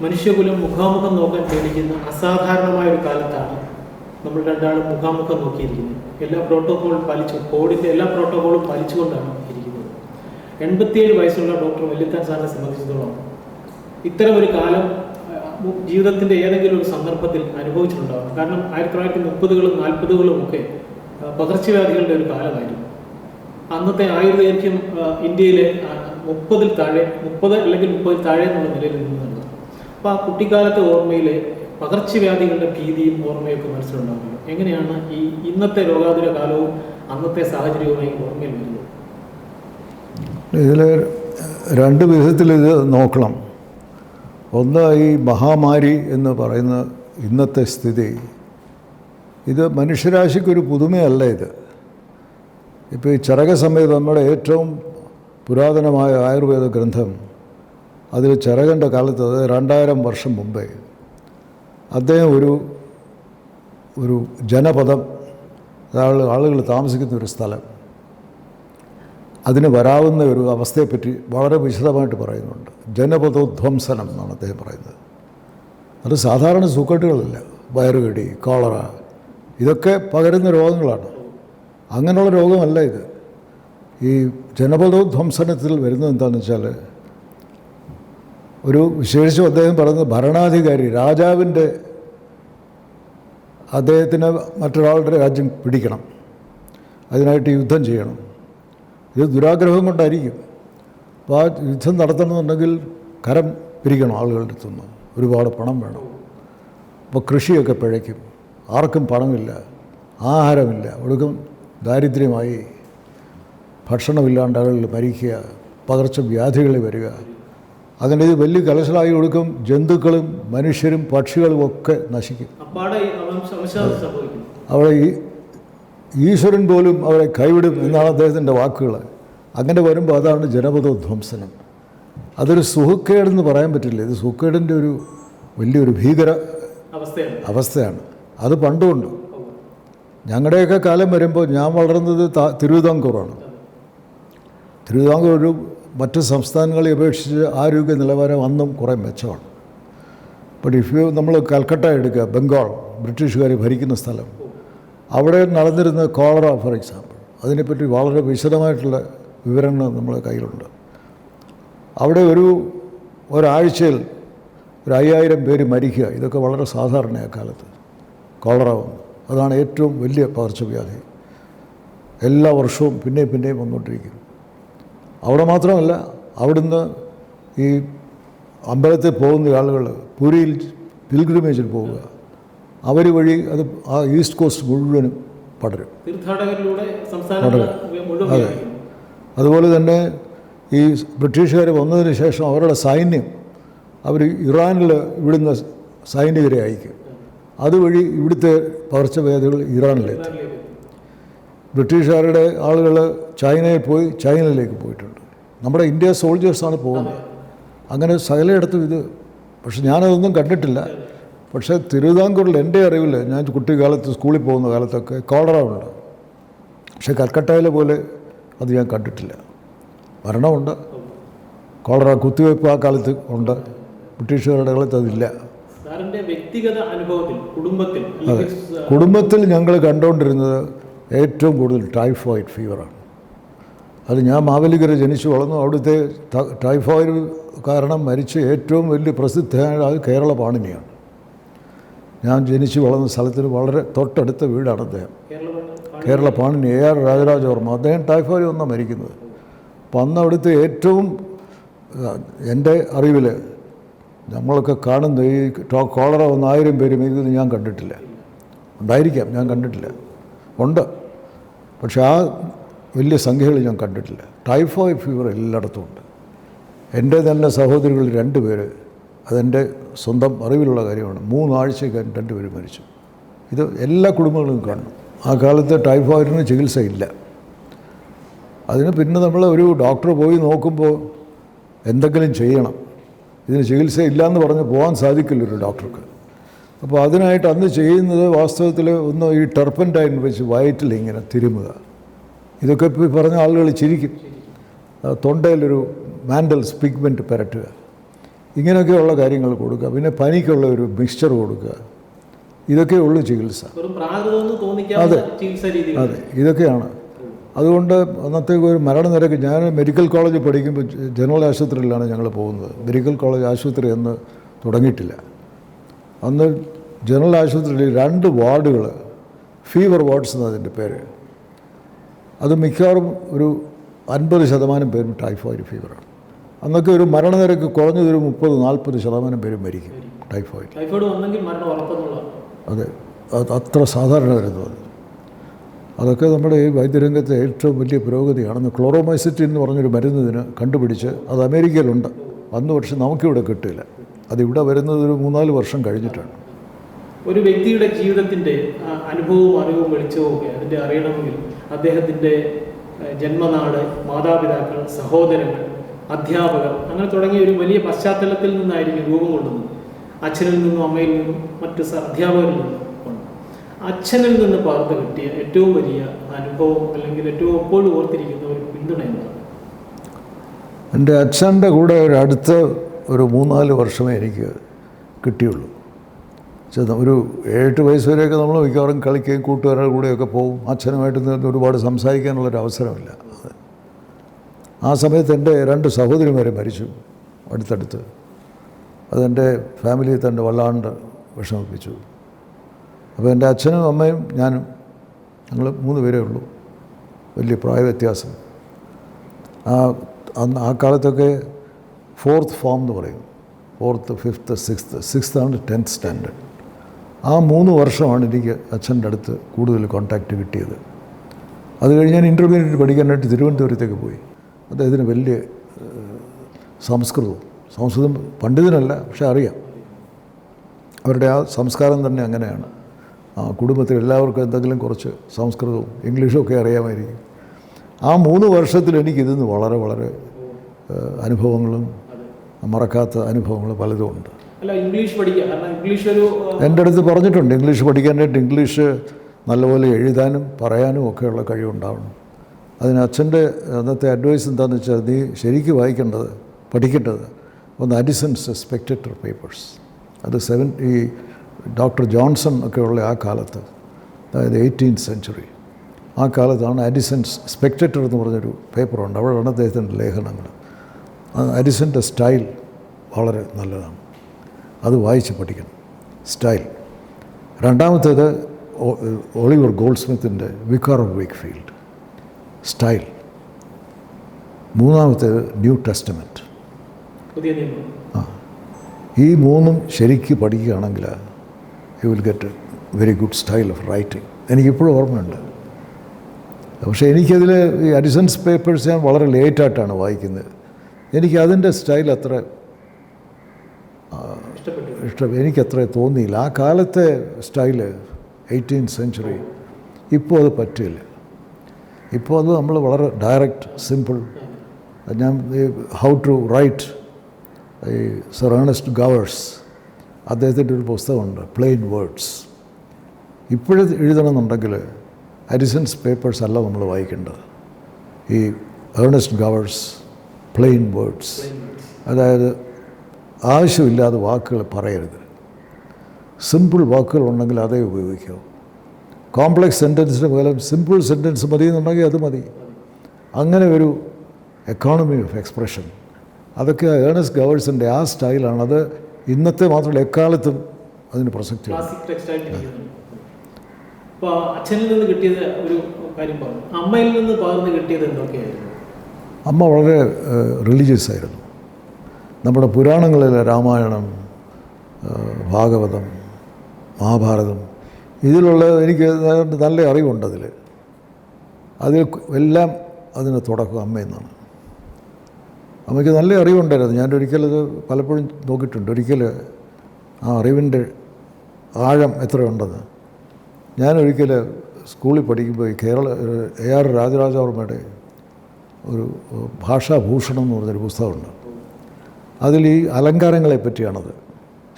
മനുഷ്യകുലം മുഖാമുഖം നോക്കാൻ പേടിക്കുന്ന അസാധാരണമായ ഒരു കാലത്താണ് നമ്മൾ രണ്ടാളും മുഖാമുഖം നോക്കിയിരിക്കുന്നത്. എല്ലാ പ്രോട്ടോക്കോളും കോവിഡിൻ്റെ എല്ലാ പ്രോട്ടോക്കോളും പാലിച്ചുകൊണ്ടാണ് ഇരിക്കുന്നത്. 87 വയസ്സുള്ള ഡോക്ടർ വല്യത്താൻ സാറിനെ സംബന്ധിച്ചിടത്തോളം ഇത്തരം ഒരു കാലം ജീവിതത്തിൻ്റെ ഏതെങ്കിലും ഒരു സന്ദർഭത്തിൽ അനുഭവിച്ചിട്ടുണ്ടാകും. കാരണം 1930കളും 40കളും ഒക്കെ പകർച്ചവ്യാധികളുടെ ഒരു കാലമായിരുന്നു. അന്നത്തെ ആയുർദൈർഘ്യം ഇന്ത്യയിലെ 30 അല്ലെങ്കിൽ 30 താഴെ എന്നുള്ള നിലയിൽ നിന്നുണ്ട്. അപ്പോൾ ആ കുട്ടിക്കാലത്തെ ഓർമ്മയിലെ പകർച്ചവ്യാധികളുടെ ഭീതിയും ഓർമ്മയൊക്കെ മനസ്സിലുണ്ടാകുമല്ലോ. എങ്ങനെയാണ് ഈ ഇന്നത്തെ രോഗാതുര കാലവും അന്നത്തെ സാഹചര്യവുമായി ഓർമ്മയിൽ വരുന്നത്? ഇതിൽ രണ്ട് വിധത്തിൽ ഇത് നോക്കണം. ഒന്ന്, ഈ മഹാമാരി എന്ന് പറയുന്ന ഇന്നത്തെ സ്ഥിതി, ഇത് മനുഷ്യരാശിക്കൊരു പുതുമയല്ല. ഇപ്പോൾ ഈ ചരകസമയത്ത് നമ്മുടെ ഏറ്റവും പുരാതനമായ ആയുർവേദ ഗ്രന്ഥം, അതിൽ ചരകൻ്റെ കാലത്ത്, അത് 2000 വർഷം മുമ്പേ അദ്ദേഹം ഒരു ജനപദം, ആളുകൾ താമസിക്കുന്ന ഒരു സ്ഥലം, അതിന് വരാവുന്ന ഒരു അവസ്ഥയെപ്പറ്റി വളരെ വിശദമായിട്ട് പറയുന്നുണ്ട്. ജനപദോധ്വംസനം എന്നാണ് അദ്ദേഹം പറയുന്നത്. അത് സാധാരണ സുഖക്കെട്ടുകളല്ല, വയറുകടി, കോളറ, ഇതൊക്കെ പകരുന്ന രോഗങ്ങളാണ്. അങ്ങനെയുള്ള രോഗമല്ല ഇത്. ഈ ജനപദോധ്വംസനത്തിൽ വരുന്നത് എന്താണെന്ന് വെച്ചാൽ, ഒരു വിശേഷിച്ചും അദ്ദേഹം പറയുന്നത് ഭരണാധികാരി, രാജാവിൻ്റെ, അദ്ദേഹത്തിന് മറ്റൊരാളുടെ രാജ്യം പിടിക്കണം, അതിനായിട്ട് യുദ്ധം ചെയ്യണം. ഇത് ദുരാഗ്രഹം കൊണ്ടായിരിക്കും. അപ്പോൾ ആ യുദ്ധം നടത്തണമെന്നുണ്ടെങ്കിൽ കരം പിരിക്കണം ആളുകളുടെ അടുത്തുനിന്ന്, ഒരുപാട് പണം വേണം. അപ്പോൾ കൃഷിയൊക്കെ പിഴയ്ക്കും, ആർക്കും പണമില്ല, ആഹാരമില്ല, ഒടുക്കം ദാരിദ്ര്യമായി, ഭക്ഷണമില്ലാണ്ട് ആളുകൾ മരിക്കുക, പകർച്ചവ്യാധികൾ വരിക. അങ്ങനെ ഇത് വലിയ കലശലായി ഒടുക്കം ജന്തുക്കളും മനുഷ്യരും പക്ഷികളും ഒക്കെ നശിക്കും. അവിടെ ഈശ്വരൻ പോലും അവരെ കൈവിടും എന്നാണ് അദ്ദേഹത്തിൻ്റെ വാക്കുകൾ. അങ്ങനെ വരുമ്പോൾ അതാണ് ജനപദോധ്വംസനം. അതൊരു സുഖക്കേടെന്ന് പറയാൻ പറ്റില്ല. ഇത് സുഖക്കേടിൻ്റെ ഒരു വലിയൊരു ഭീകര അവസ്ഥയാണ്. അത് പണ്ടുകൊണ്ട് ഞങ്ങളുടെയൊക്കെ കാലം വരുമ്പോൾ, ഞാൻ വളർന്നത് തിരുവിതാംകൂറാണ്. തിരുവിതാംകൂർ മറ്റ് സംസ്ഥാനങ്ങളെ അപേക്ഷിച്ച് ആരോഗ്യ നിലവാരം അന്നും കുറേ മെച്ചമാണ്. ബട്ട് നമ്മൾ കൽക്കട്ട എടുക്കുക, ബംഗാൾ, ബ്രിട്ടീഷുകാർ ഭരിക്കുന്ന സ്ഥലം, അവിടെ നടന്നിരുന്ന കോളറ ഫോർ എക്സാമ്പിൾ, അതിനെപ്പറ്റി വളരെ വിശദമായിട്ടുള്ള വിവരങ്ങൾ നമ്മുടെ കയ്യിലുണ്ട്. അവിടെ ഒരാഴ്ചയിൽ 5000 പേര് മരിക്കുക, ഇതൊക്കെ വളരെ സാധാരണയാണ് കാലത്ത്. കോളറ വന്നു, അതാണ് ഏറ്റവും വലിയ പകർച്ചവ്യാധി. എല്ലാ വർഷവും പിന്നെയും വന്നുകൊണ്ടിരിക്കും. അവിടെ മാത്രമല്ല, അവിടുന്ന് ഈ അമ്പലത്തിൽ പോകുന്ന ആളുകൾ പുരിയിൽ പിൽഗ്രിമേജിൽ പോവുക, അവർ വഴി അത് ആ ഈസ്റ്റ് കോസ്റ്റ് മുഴുവനും പടരും. അതെ. അതുപോലെ തന്നെ ഈ ബ്രിട്ടീഷുകാർ വന്നതിന് ശേഷം അവരുടെ സൈന്യം, അവർ ഇറാനിൽ ഇവിടുന്ന് സൈനികരെ അയക്കും. അതുവഴി ഇവിടുത്തെ പകർച്ചവ്യാധികൾ ഇറാനിലെത്തി. ബ്രിട്ടീഷുകാരുടെ ആളുകൾ ചൈനയിൽ പോയി ചൈനയിലേക്ക് പോയിട്ടുണ്ട്. നമ്മുടെ ഇന്ത്യ സോൾജേഴ്സാണ് പോകുന്നത്. അങ്ങനെ സകലയിടത്തും ഇത്. പക്ഷെ ഞാനതൊന്നും കണ്ടിട്ടില്ല. പക്ഷേ തിരുവിതാംകൂറിൽ എൻ്റെ അറിവിൽ, ഞാൻ കുട്ടിക്കാലത്ത് സ്കൂളിൽ പോകുന്ന കാലത്തൊക്കെ കോളറ ഉണ്ട്. പക്ഷേ കൽക്കട്ടയിലെ പോലെ അത് ഞാൻ കണ്ടിട്ടില്ല. മരണമുണ്ട്, കോളറ കുത്തിവയ്പ്പ് ആ കാലത്ത് ഉണ്ട്, ബ്രിട്ടീഷുകാരുടെ കാലത്ത് അതില്ല. അതെ, കുടുംബത്തിൽ ഞങ്ങൾ കണ്ടുകൊണ്ടിരുന്നത് ഏറ്റവും കൂടുതൽ ടൈഫോയിഡ് ഫീവറാണ്. അത് ഞാൻ മാവേലിക്കര ജനിച്ചു വളർന്നു. അവിടുത്തെ ടൈഫോയിഡ് കാരണം മരിച്ച ഏറ്റവും വലിയ പ്രസിദ്ധമായ അത് കേരള പാണിനിയാണ്. ഞാൻ ജനിച്ചു വളർന്ന സ്ഥലത്തിന് വളരെ തൊട്ടടുത്ത വീടാണ് അദ്ദേഹം. കേരള പാണിനി AR രാജരാജവർമ്മ, അദ്ദേഹം ടൈഫോയിഡ് വന്നാണ് മരിക്കുന്നത്. അപ്പം അന്ന് അവിടുത്തെ ഏറ്റവും, എൻ്റെ അറിവിൽ നമ്മളൊക്കെ കാണുന്ന ഈ കോളറ വന്ന് 1000 പേര് മരിക്കുന്നത് ഞാൻ കണ്ടിട്ടില്ല. ഉണ്ടായിരിക്കാം, ഞാൻ കണ്ടിട്ടില്ല. ഉണ്ട്, പക്ഷെ ആ വലിയ സംഖ്യകൾ ഞാൻ കണ്ടിട്ടില്ല. ടൈഫോയിഡ് ഫീവർ എല്ലായിടത്തും ഉണ്ട്. എൻ്റെ തന്നെ സഹോദരികൾ 2 പേര്, അതെൻ്റെ സ്വന്തം അറിവിലുള്ള കാര്യമാണ്, 3 ആഴ്ചയ്ക്ക് 2 പേര് മരിച്ചു. ഇത് എല്ലാ കുടുംബങ്ങളും കാണും. ആ കാലത്ത് ടൈഫോയിഡിന് ചികിത്സയില്ല. അതിന് പിന്നെ നമ്മൾ ഒരു ഡോക്ടർ പോയി നോക്കുമ്പോൾ എന്തെങ്കിലും ചെയ്യണം. ഇതിന് ചികിത്സയില്ല എന്ന് പറഞ്ഞ് പോകാൻ സാധിക്കില്ല ഒരു ഡോക്ടർക്ക്. അപ്പോൾ അതിനായിട്ട് അന്ന് ചെയ്യുന്നത് വാസ്തവത്തിൽ ഒന്ന് ഈ ടെർപ്പൻറ്റൈൻ വെച്ച് വയറ്റിൽ ഇങ്ങനെ തിരുമുക. ഇതൊക്കെ ഇപ്പോൾ പറഞ്ഞ ആളുകൾ ചിരിക്കും. തൊണ്ടയിലൊരു മാൻഡൽസ് പിഗ്മെൻറ്റ് പുരട്ടുക. ഇങ്ങനെയൊക്കെയുള്ള കാര്യങ്ങൾ കൊടുക്കുക. പിന്നെ പനിക്കുള്ള ഒരു മിക്സ്ചർ കൊടുക്കുക. ഇതൊക്കെ ഉള്ളു ചികിത്സ. അതെ അതെ, ഇതൊക്കെയാണ്. അതുകൊണ്ട് അന്നത്തെ ഒരു മരണനിരക്ക്, ഞാൻ മെഡിക്കൽ കോളേജ് പഠിക്കുമ്പോൾ ജനറൽ ആശുപത്രിയിലാണ് ഞങ്ങൾ പോകുന്നത്. മെഡിക്കൽ കോളേജ് ആശുപത്രി എന്ന് തുടങ്ങിയിട്ടില്ല. അന്ന് ജനറൽ ആശുപത്രിയിൽ 2 വാർഡുകൾ, ഫീവർ വാർഡ്സ് എന്നതിൻ്റെ പേര്. അത് മിക്കവാറും ഒരു 50% പേരും ടൈഫോയിഡ് ഫീവറാണ്. അന്നൊക്കെ ഒരു മരണനിരക്ക് കുറഞ്ഞതൊരു 30-40% പേരും മരിക്കും ടൈഫോയിഡ്. അതെ, അത് അത്ര സാധാരണ വരുന്നത്. അതൊക്കെ നമ്മുടെ ഈ വൈദ്യരംഗത്തെ ഏറ്റവും വലിയ പുരോഗതിയാണെന്ന്. ക്ലോറോമൈസിറ്റിൻ എന്ന് പറഞ്ഞൊരു മരുന്നിന് കണ്ടുപിടിച്ച് അത് അമേരിക്കയിലുണ്ട് അന്ന്, പക്ഷെ നമുക്കിവിടെ കിട്ടില്ല. അതിവിടെ വരുന്നത് ഒരു 3-4 വർഷം കഴിഞ്ഞിട്ടാണ്. ഒരു വ്യക്തിയുടെ ജീവിതത്തിൻ്റെ അനുഭവവും അറിവും വെളിച്ചവും ഒക്കെ അതിൻ്റെ അറിയണമെങ്കിൽ അദ്ദേഹത്തിൻ്റെ ജന്മനാട്, മാതാപിതാക്കൾ, സഹോദരങ്ങൾ, അധ്യാപകർ, അങ്ങനെ തുടങ്ങിയ ഒരു വലിയ പശ്ചാത്തലത്തിൽ നിന്നായിരിക്കും രൂപം കൊള്ളുന്നത്. അച്ഛനിൽ നിന്നും അമ്മയിൽ നിന്നും മറ്റ് അധ്യാപകരിൽ നിന്നും. അച്ഛനിൽ നിന്ന് പകർന്നു കിട്ടിയ ഏറ്റവും വലിയ അനുഭവം അല്ലെങ്കിൽ ഏറ്റവും എപ്പോഴും ഓർത്തിരിക്കുന്ന ഒരു പിന്തുണ എന്താണ്? എൻ്റെ അച്ഛൻ്റെ കൂടെ അടുത്ത ഒരു 3-4 വർഷമേ എനിക്ക് കിട്ടിയുള്ളൂ. ഒരു 7 വയസ്സ് വരെയൊക്കെ നമ്മൾ മിക്കവാറും കളിക്കുകയും കൂട്ടുകാരുടെ കൂടെയൊക്കെ പോകും. അച്ഛനുമായിട്ട് ഒരുപാട് സംസാരിക്കാനുള്ളൊരു അവസരമില്ല. ആ സമയത്ത് എൻ്റെ 2 സഹോദരിമാരെ മരിച്ചു അടുത്തടുത്ത്. അതെൻ്റെ ഫാമിലിയെ തന്നെ വല്ലാണ്ട് വിഷമിപ്പിച്ചു. അപ്പോൾ എൻ്റെ അച്ഛനും അമ്മയും ഞാനും, ഞങ്ങൾ 3 പേരേ ഉള്ളൂ. വലിയ പ്രായ വ്യത്യാസം. ആ കാലത്തൊക്കെ 4th ഫോം എന്ന് പറയും. 4th, 5th, 6th ആണ് 10th സ്റ്റാൻഡേർഡ്. ആ 3 വർഷമാണ് എനിക്ക് അച്ഛൻ്റെ അടുത്ത് കൂടുതൽ കോൺടാക്റ്റ് കിട്ടിയത്. അത് കഴിഞ്ഞ് ഞാൻ ഇൻ്റർമീഡിയറ്റ് പഠിക്കാനായിട്ട് തിരുവനന്തപുരത്തേക്ക് പോയി. അദ്ദേഹത്തിന് വലിയ സംസ്കൃതം പണ്ഡിതനല്ല, പക്ഷെ അറിയാം. അവരുടെ ആ സംസ്കാരം തന്നെ അങ്ങനെയാണ്. ആ കുടുംബത്തിൽ എല്ലാവർക്കും എന്തെങ്കിലും കുറച്ച് സംസ്കൃതവും ഇംഗ്ലീഷും ഒക്കെ അറിയാമായിരിക്കും. ആ 3 വർഷത്തിൽ എനിക്കിതിന്ന് വളരെ വളരെ അനുഭവങ്ങളും മറക്കാത്ത അനുഭവങ്ങൾ പലതും ഉണ്ട്. എൻ്റെ അടുത്ത് പറഞ്ഞിട്ടുണ്ട്, ഇംഗ്ലീഷ് പഠിക്കാനായിട്ട് ഇംഗ്ലീഷ് നല്ലപോലെ എഴുതാനും പറയാനും ഒക്കെയുള്ള കഴിവുണ്ടാവണം. അതിന് അച്ഛൻ്റെ അന്നത്തെ അഡ്വൈസ് എന്താണെന്ന് വെച്ചാൽ, നീ ശരിക്കും പഠിക്കേണ്ടത് ഒന്ന് അഡിസൺസ് സ്പെക്ടേറ്റർ പേപ്പേഴ്സ്. അത് ഈ ഡോക്ടർ ജോൺസൺ ഒക്കെയുള്ള ആ കാലത്ത്, അതായത് 18th century, ആ കാലത്താണ് അഡിസൺസ് സ്പെക്ടേറ്റർ എന്ന് പറഞ്ഞൊരു പേപ്പറുണ്ട്. അവിടെയാണ് അദ്ദേഹത്തിൻ്റെ ലേഖനങ്ങൾ. അഡിസൻ്റെ സ്റ്റൈൽ വളരെ നല്ലതാണ്, അത് വായിച്ച് പഠിക്കണം. സ്റ്റൈൽ. രണ്ടാമത്തേത് ഒളിവർ ഗോൾഡ്സ്മിത്തിൻ്റെ വിക്കാർ ഓഫ് വേക്ക്ഫീൽഡ്, സ്റ്റൈൽ. മൂന്നാമത്തേത് ന്യൂ ടെസ്റ്റമെൻറ്റ്. ഈ 3 ശരിക്ക് പഠിക്കുകയാണെങ്കിൽ you will get a very good style of writing. എനിക്കിപ്പോഴും ഓർമ്മയുണ്ട്. പക്ഷേ എനിക്കതിൽ ഈ അഡിസൺസ് പേപ്പേഴ്സ് ഞാൻ വളരെ ലേറ്റായിട്ടാണ് വായിക്കുന്നത്. എനിക്ക് അതിൻ്റെ സ്റ്റൈൽ അത്ര എനിക്കത്ര തോന്നിയില്ല. ആ കാലത്തെ സ്റ്റൈല് 18th century, ഇപ്പോൾ അത് പറ്റില്ല. ഇപ്പോൾ അത് നമ്മൾ വളരെ ഡയറക്റ്റ്, സിമ്പിൾ. ഞാൻ ഹൗ ടു റൈറ്റ്, ഈ സർ ഏണസ്റ്റ് ഗവേഴ്സ്, അദ്ദേഹത്തിൻ്റെ ഒരു പുസ്തകമുണ്ട്, പ്ലെയിൻ വേർഡ്സ്. ഇപ്പോഴും എഴുതണമെന്നുണ്ടെങ്കിൽ അഡിസൺസ് പേപ്പേഴ്സ് അല്ല നമ്മൾ വായിക്കേണ്ടത്. ഈ ഏണസ്റ്റ് ഗവേഴ്സ് പ്ലെയിൻ വേർഡ്സ്, അതായത് ആവശ്യമില്ലാതെ വാക്കുകൾ പറയരുത്. സിമ്പിൾ വാക്കുകൾ ഉണ്ടെങ്കിൽ അതേ ഉപയോഗിക്കൂ. കോംപ്ലക്സ് സെൻറ്റൻസിന് പകരം സിമ്പിൾ സെൻറ്റൻസ് മതി എന്നുണ്ടെങ്കിൽ അത് മതി. അങ്ങനെ ഒരു എക്കോണമി ഓഫ് എക്സ്പ്രഷൻ, അതൊക്കെ ഏണസ്റ്റ് ഗവേഴ്സിൻ്റെ ആ സ്റ്റൈലാണ്. അത് ഇന്നത്തെ മാത്രമല്ല, എക്കാലത്തും അതിന് പ്രസക്തിയാണ്. അപ്പോൾ അച്ഛനിൽ നിന്ന് കിട്ടിയത് ഒരു കാര്യം പറഞ്ഞു, അമ്മയിൽ നിന്ന് പകർന്ന് കിട്ടിയത് എന്തൊക്കെയായിരുന്നു? അമ്മ വളരെ റിലീജിയസ് ആയിരുന്നു. നമ്മുടെ പുരാണങ്ങളിലെ രാമായണം, ഭാഗവതം, മഹാഭാരതം, ഇതിലുള്ള എനിക്ക് നല്ല അറിവുണ്ട്. അതിൽ എല്ലാം അതിന് തുടക്കം അമ്മയെന്നാണ്. അമ്മയ്ക്ക് നല്ല അറിവുണ്ടായിരുന്നു. ഞാനൊരിക്കലത് പലപ്പോഴും നോക്കിയിട്ടുണ്ട്. ഒരിക്കൽ ആ അറിവിൻ്റെ ആഴം എത്രയുണ്ടെന്ന്. ഞാനൊരിക്കൽ സ്കൂളിൽ പഠിക്കുമ്പോൾ AR രാജരാജവർമ്മയുടെ ഒരു ഭാഷാഭൂഷണം എന്ന് പറഞ്ഞൊരു പുസ്തകമുണ്ട്. അതിൽ ഈ അലങ്കാരങ്ങളെ പറ്റിയാണത്,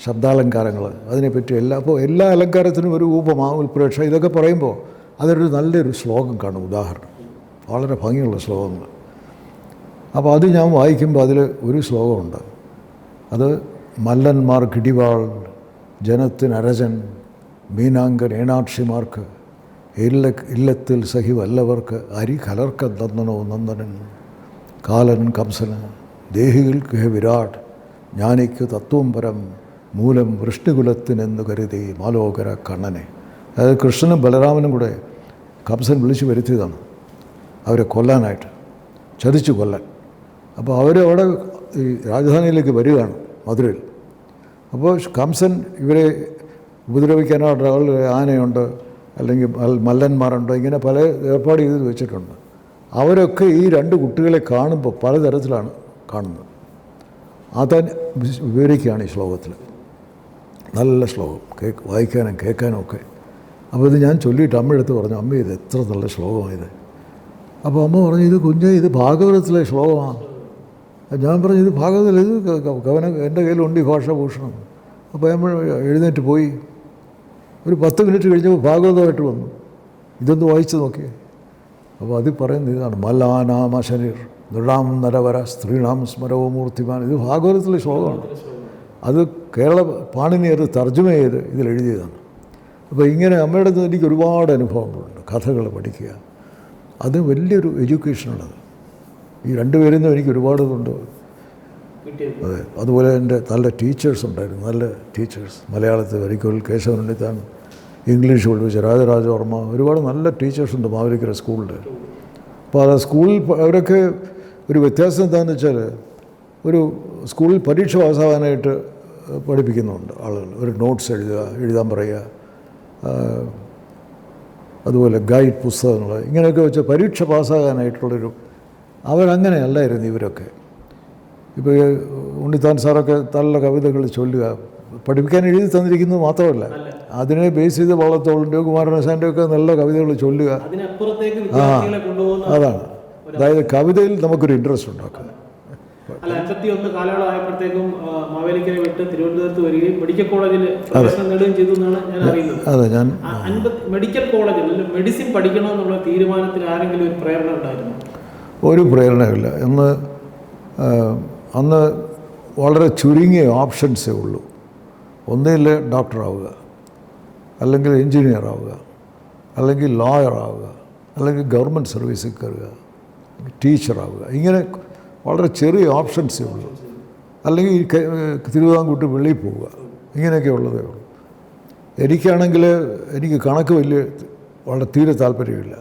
ശബ്ദാലങ്കാരങ്ങൾ, അതിനെപ്പറ്റി അപ്പോൾ എല്ലാ അലങ്കാരത്തിനും ഒരു ഉപമ, ഉൽപ്രേക്ഷ, ഇതൊക്കെ പറയുമ്പോൾ അതൊരു നല്ലൊരു ശ്ലോകം കാണും, ഉദാഹരണം, വളരെ ഭംഗിയുള്ള ശ്ലോകങ്ങൾ. അപ്പോൾ അത് ഞാൻ വായിക്കുമ്പോൾ അതിൽ ഒരു ശ്ലോകമുണ്ട്. അത് മല്ലന്മാർ കിടിവാൾ, ജനത്തിനരജൻ, മീനാങ്കൻ ഏണാക്ഷിമാർക്ക്, ഇല്ലത്തിൽ സഹി വല്ലവർക്ക് അരി കലർക്ക നന്ദനോ നന്ദനൻ, കാലൻ കംസന്, ദേഹികൾക്ക് ഹേ വിരാട്, ജ്ഞാനിക്ക് തത്വം പരം, മൂലം വൃഷ്ണികുലത്തിനെന്ന് കരുതി മാലോകര കണ്ണനെ. അതായത് കൃഷ്ണനും ബലരാമനും കൂടെ കംസൻ വിളിച്ചു വരുത്തിയതാണ് അവരെ കൊല്ലാനായിട്ട്, ചതിച്ചു കൊല്ലാൻ. അപ്പോൾ അവരവിടെ ഈ രാജധാനിയിലേക്ക് വരികയാണ്, മധുരയിൽ. അപ്പോൾ കംസൻ ഇവരെ ഉപദ്രവിക്കാനായിട്ട് ആനയുണ്ട്, അല്ലെങ്കിൽ മല്ലന്മാരുണ്ട്, ഇങ്ങനെ പല ഏർപ്പാട് ചെയ്ത് വെച്ചിട്ടുണ്ട്. അവരൊക്കെ ഈ രണ്ട് കുട്ടികളെ കാണുമ്പോൾ പലതരത്തിലാണ് കാണുന്നത്. അതാൻ വിവരിക്കുകയാണ് ഈ ശ്ലോകത്തിൽ. നല്ല ശ്ലോകം, വായിക്കാനും കേൾക്കാനും ഒക്കെ. അപ്പോൾ ഇത് ഞാൻ ചൊല്ലിയിട്ട് അമ്മയെടുത്ത് പറഞ്ഞു, അമ്മ ഇത് എത്ര നല്ല ശ്ലോകമായത്. അപ്പോൾ അമ്മ പറഞ്ഞു, ഇത് കുഞ്ഞ് ഇത് ഭാഗവതത്തിലെ ശ്ലോകമാണ്. ഞാൻ പറഞ്ഞു, ഇത് ഭാഗവതത്തിൽ, ഇത് കവന എൻ്റെ കയ്യിലുണ്ട് ഈ ഭാഷാഭൂഷണം. അപ്പോൾ നമ്മൾ എഴുന്നേറ്റ് പോയി. ഒരു 10 മിനിറ്റ് കഴിഞ്ഞപ്പോൾ ഭാഗവതമായിട്ട് വന്നു. ഇതൊന്ന് വായിച്ച് നോക്കിയേ. അപ്പോൾ അതിൽ പറയുന്നത് ഇതാണ്: മല്ലാനാമ ശരീർ നൃണാം നരവര സ്ത്രീണാം സ്മരവോ മൂർത്തിമാൻ. ഇത് ഭാഗവതത്തിലെ ശ്ലോകമാണ്. അത് കേരള പാണിനി അത് തർജ്ജമ ചെയ്ത് ഇതിലെഴുതിയതാണ്. അപ്പോൾ ഇങ്ങനെ അമ്മയുടെ എനിക്ക് ഒരുപാട് അനുഭവങ്ങളുണ്ട്. കഥകൾ പഠിക്കുക, അത് വലിയൊരു എഡ്യൂക്കേഷനുള്ളത്. ഈ രണ്ടുപേരിൽ നിന്നും എനിക്ക് ഒരുപാട് കൊണ്ട്. അതെ, അതുപോലെ എൻ്റെ നല്ല ടീച്ചേഴ്സ് ഉണ്ടായിരുന്നു, നല്ല ടീച്ചേഴ്സ്. മലയാളത്തിൽ വരിക്കോൽ കേശവനുണ്ണിത്താൻ, ഇംഗ്ലീഷ് പഠിപ്പിച്ച രാജരാജവർമ്മ, ഒരുപാട് നല്ല ടീച്ചേഴ്സുണ്ട് മാവേലിക്കര സ്കൂളിൽ. അപ്പോൾ അത് സ്കൂളിൽ അവരൊക്കെ ഒരു വ്യത്യാസം എന്താണെന്ന് വെച്ചാൽ, ഒരു സ്കൂളിൽ പരീക്ഷ പാസ്സാകാനായിട്ട് പഠിപ്പിക്കുന്നുണ്ട് ആളുകൾ. ഒരു നോട്ട്സ് എഴുതാൻ പറയുക, അതുപോലെ ഗൈഡ് പുസ്തകങ്ങൾ, ഇങ്ങനെയൊക്കെ വെച്ച് പരീക്ഷ പാസ്സാകാനായിട്ടുള്ളൊരു, അവരങ്ങനെ അല്ലായിരുന്നു ഇവരൊക്കെ. ഇപ്പോൾ ഉണ്ണിത്താൻ സാറൊക്കെ നല്ല കവിതകൾ ചൊല്ലുക, പഠിപ്പിക്കാൻ എഴുതി തന്നിരിക്കുന്നത് മാത്രമല്ല, അതിനെ ബേസ് ചെയ്ത് വള്ളത്തോളിൻ്റെയോ കുമാരനാശാൻ്റെയോ ഒക്കെ നല്ല കവിതകൾ ചൊല്ലുക. അതാണ്, അതായത് കവിതയിൽ നമുക്കൊരു ഇൻട്രസ്റ്റ് ഉണ്ടാക്കുക. അല്ല, 51 കാലയളവായപ്പോഴത്തേക്കും മാവേലിക്കര വിട്ട് തിരുവനന്തപുരത്ത് വരികയും മെഡിക്കൽ കോളേജിൽ പ്രവേശനം നേടുകയും ചെയ്തു എന്നാണ് ഞാൻ അറിയുന്നത്. അതെ, ഞാൻ മെഡിക്കൽ കോളേജിൽ മെഡിസിൻ പഠിക്കണമെന്നുള്ള തീരുമാനത്തിൽ ആരെങ്കിലും ഒരു പ്രേരണ ഉണ്ടായിരുന്നു? ഒരു പ്രേരണയില്ല. അന്ന് വളരെ ചുരുങ്ങിയ ഓപ്ഷൻസേ ഉള്ളൂ. ഒന്നിൽ ഡോക്ടറാവുക, അല്ലെങ്കിൽ എൻജിനീയർ ആവുക, അല്ലെങ്കിൽ ലോയർ ആവുക, അല്ലെങ്കിൽ ഗവൺമെൻറ് സർവീസിൽ കയറുക, ടീച്ചറാവുക. ഇങ്ങനെ വളരെ ചെറിയ ഓപ്ഷൻസേ ഉള്ളൂ. അല്ലെങ്കിൽ തിരുവിതാംകൂട്ട് വെളിയിൽ പോവുക, ഇങ്ങനെയൊക്കെ ഉള്ളതേ ഉള്ളൂ. എനിക്കാണെങ്കിൽ എനിക്ക് കണക്ക് വളരെ തീരെ താല്പര്യമില്ല.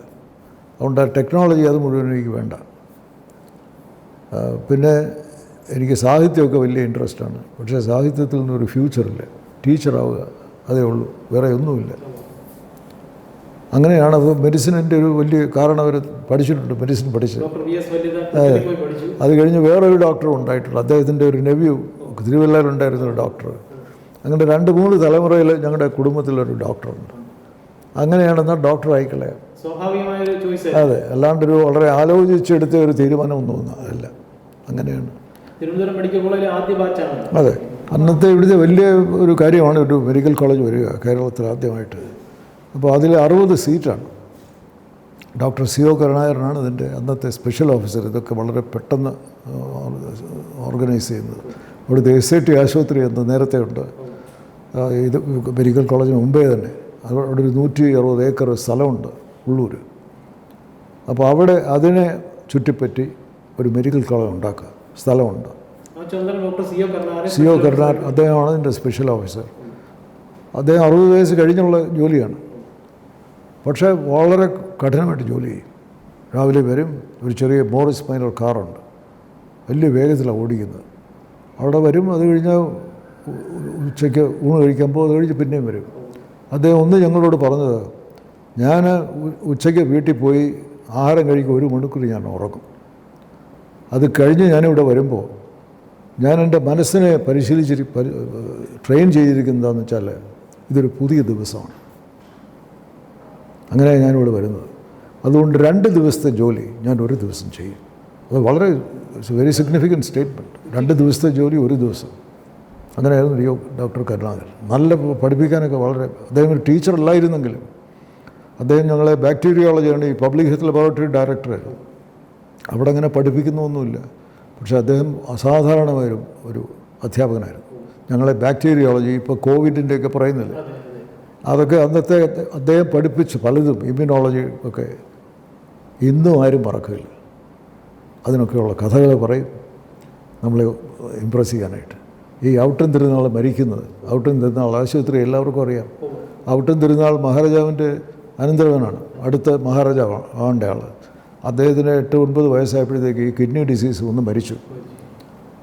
അതുകൊണ്ട് ടെക്നോളജി അത് മുഴുവൻ എനിക്ക് വേണ്ട. പിന്നെ എനിക്ക് സാഹിത്യമൊക്കെ വലിയ ഇൻട്രസ്റ്റാണ്. പക്ഷേ സാഹിത്യത്തിൽ നിന്നൊരു ഫ്യൂച്ചറില്ല. ടീച്ചറാവുക, അതേ ഉള്ളൂ, വേറെ ഒന്നുമില്ല. അങ്ങനെയാണ്. അപ്പോൾ മെഡിസിനിൻ്റെ ഒരു വലിയ കാരണം അവർ പഠിച്ചിട്ടുണ്ട്, മെഡിസിൻ പഠിച്ചത്. അത് കഴിഞ്ഞ് വേറൊരു ഡോക്ടറും ഉണ്ടായിട്ടുണ്ട്. അദ്ദേഹത്തിൻ്റെ ഒരു നെവ്യൂ തിരുവല്ലയിലുണ്ടായിരുന്ന ഒരു ഡോക്ടർ. അങ്ങനെ 2-3 തലമുറയിൽ ഞങ്ങളുടെ കുടുംബത്തിലൊരു ഡോക്ടറുണ്ട്. അങ്ങനെയാണെന്നാൽ ഡോക്ടർ ആയിക്കളയാം. അതെ, അല്ലാണ്ടൊരു വളരെ ആലോചിച്ചെടുത്ത ഒരു തീരുമാനമൊന്നും അല്ല. അങ്ങനെയാണ്. അതെ, അന്നത്തെ ഇവിടുത്തെ വലിയ ഒരു കാര്യമാണ് ഒരു മെഡിക്കൽ കോളേജ് വരിക കേരളത്തിൽ ആദ്യമായിട്ട്. അപ്പോൾ അതിൽ 60 സീറ്റാണ്. Doctor C.O. കരുണാകരനാണ് ഇതിൻ്റെ അന്നത്തെ സ്പെഷ്യൽ ഓഫീസർ. ഇതൊക്കെ വളരെ പെട്ടെന്ന് ഓർഗനൈസ് ചെയ്യുന്നത്. ഇവിടുത്തെ SAT ആശുപത്രി എന്ന് നേരത്തെ ഉണ്ട്. ഇത് മെഡിക്കൽ കോളേജിന് മുമ്പേ തന്നെ അവിടെ ഒരു 160 ഏക്കർ സ്ഥലമുണ്ട് ഉള്ളൂർ. അപ്പോൾ അവിടെ അതിനെ ചുറ്റിപ്പറ്റി ഒരു മെഡിക്കൽ കോളേജ് ഉണ്ടാക്കുക, സ്ഥലമുണ്ട്. C.O. കരുണാകരൻ അദ്ദേഹമാണ് ഇതിൻ്റെ സ്പെഷ്യൽ ഓഫീസർ. അദ്ദേഹം 60 വയസ്സ് കഴിഞ്ഞുള്ള ജോലിയാണ്. പക്ഷേ വളരെ കഠിനമായിട്ട് ജോലി ചെയ്യും. രാവിലെ വരും, ഒരു ചെറിയ മോറിസ് മൈനർ കാറുണ്ട്, വലിയ വേഗത്തിലാണ് ഓടിക്കുന്നത്. അവിടെ വരും, അത് കഴിഞ്ഞാൽ ഉച്ചയ്ക്ക് ഊണ് കഴിക്കുമ്പോൾ അത് കഴിഞ്ഞ് പിന്നെയും വരും. അദ്ദേഹം ഒന്ന് ഞങ്ങളോട് പറഞ്ഞത്, ഞാൻ ഉച്ചയ്ക്ക് വീട്ടിൽ പോയി ആഹാരം കഴിക്കും, 1 മണിക്കൂർ ഞാൻ ഉറങ്ങും. അത് കഴിഞ്ഞ് ഞാനിവിടെ വരുമ്പോൾ ഞാൻ എൻ്റെ മനസ്സിനെ ട്രെയിൻ ചെയ്തിരിക്കുന്നതെന്ന് വെച്ചാൽ ഇതൊരു പുതിയ ദിവസമാണ്. അങ്ങനെ ഞാനിവിടെ വരുന്നത്. അതുകൊണ്ട് 2 ദിവസത്തെ ജോലി ഞാൻ 1 ദിവസം ചെയ്യും. അത് വളരെ വെരി സിഗ്നിഫിക്കൻറ്റ് സ്റ്റേറ്റ്മെൻറ്റ്. 2 ദിവസത്തെ ജോലി 1 ദിവസം. അങ്ങനെയായിരുന്നു ഡോക്ടർ കരുണാകരൻ. നല്ല പഠിപ്പിക്കാനൊക്കെ വളരെ, അദ്ദേഹം ഒരു ടീച്ചറല്ലായിരുന്നെങ്കിലും അദ്ദേഹം ഞങ്ങളെ ബാക്ടീരിയോളജിയാണ്, ഈ പബ്ലിക് ഹെൽത്ത് ലബോറട്ടറി ഡയറക്ടറായിരുന്നു. അവിടെ അങ്ങനെ പഠിപ്പിക്കുന്നൊന്നുമില്ല. പക്ഷേ അദ്ദേഹം അസാധാരണമായൊരു അധ്യാപകനായിരുന്നു. ഞങ്ങളെ ബാക്ടീരിയോളജി, ഇപ്പോൾ കോവിഡിൻ്റെയൊക്കെ പറയുന്നില്ല, അതെ, അതെ. അതൊക്കെ അന്നത്തെ അദ്ദേഹം പഠിപ്പിച്ച് പലതും, ഇമ്മ്യൂണോളജി ഒക്കെ ഇന്നും ആരും മറക്കില്ല. അതിനൊക്കെയുള്ള കഥകൾ പറയും നമ്മളെ ഇമ്പ്രസ് ചെയ്യാനായിട്ട്. ഈ ഔട്ടൻ തിരുനാൾ മരിക്കുന്നത്, ഔട്ടൻ തിരുനാൾ ആശുപത്രി എല്ലാവർക്കും അറിയാം. ഔട്ടൻ തിരുനാൾ മഹാരാജാവിൻ്റെ അനന്തരവനാണ്, അടുത്ത മഹാരാജാവ് ആവേണ്ട ആൾ. അദ്ദേഹത്തിന് 8-9 വയസ്സായപ്പോഴത്തേക്ക് ഈ കിഡ്നി ഡിസീസ് ഒന്ന് മരിച്ചു.